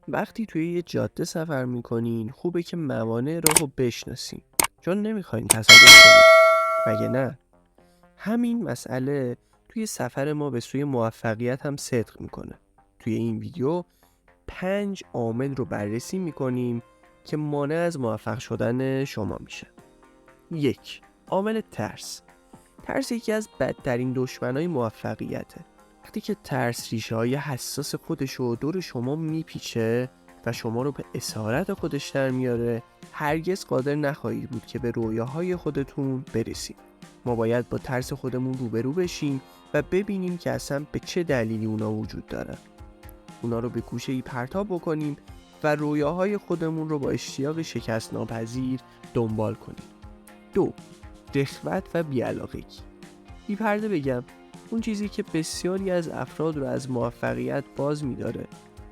وقتی توی یه جاده سفر میکنین خوبه که موانع راهو بشناسین، چون نمیخواین تصادف کنین، مگه نه؟ همین مسئله توی سفر ما به سوی موفقیت هم صدق میکنه. توی این ویدیو 5 عامل رو بررسی میکنیم که مانع از موفق شدن شما میشه. 1. عامل ترس. ترس یکی از بدترین دشمنای موفقیته. وقتی که ترس ریشه های حساس خودشو دور شما میپیچه و شما رو به اسارت خودش در میاره، هرگز قادر نخواهید بود که به رویاهای خودتون برسید. ما باید با ترس خودمون روبرو بشیم و ببینیم که اصلا به چه دلیلی اونا وجود دارن. اونا رو به گوشه‌ای پرتاب بکنیم و رویاهای خودمون رو با اشتیاق شکست ناپذیر دنبال کنیم. 2. رغبت و بی‌علاقگی. بی پرده بگم، اون چیزی که بسیاری از افراد رو از موفقیت باز می‌داره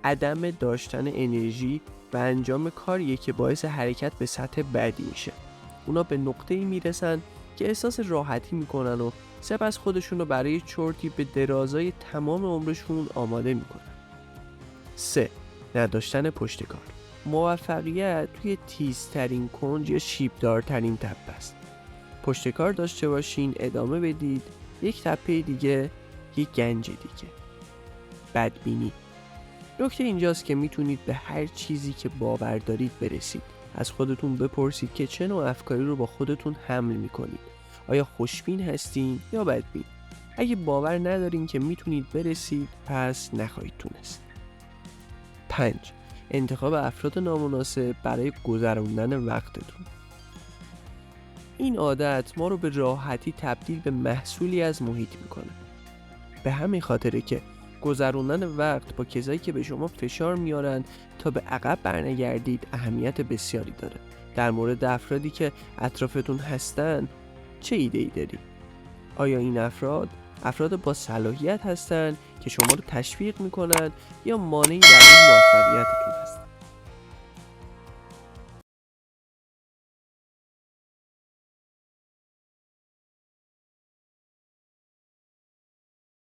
عدم داشتن انرژی و انجام کاریه که باعث حرکت به سطح بعدی میشه. اونا به نقطه‌ای میرسن که احساس راحتی میکنن و سپس خودشون رو برای چرتی به درازای تمام عمرشون آماده میکنن. 3. نداشتن پشتکار. موفقیت توی تیزترین کنج یا شیبدارترین تپه است. پشتکار داشته باشین، ادامه بدید، یک تپه دیگه، یک گنج دیگه. بدبینی. نکته اینجاست که میتونید به هر چیزی که باور دارید برسید. از خودتون بپرسید که چه نوع افکاری رو با خودتون حمل میکنید. آیا خوشبین هستین یا بدبین؟ اگه باور ندارین که میتونید برسید، پس نخواهید تونست. 5. انتخاب افراد نامناسب برای گذراندن وقتتون. این عادت ما رو به راحتی تبدیل به محصولی از محیط میکنه. به همین خاطره که گذروندن وقت با کسایی که به شما فشار میارن تا به عقب برنگردید اهمیت بسیاری داره. در مورد افرادی که اطرافتون هستن چه ایده‌ای داری؟ آیا این افراد با صلاحیت هستن که شما رو تشویق میکنن یا مانعی در این موفقیتتون هستن؟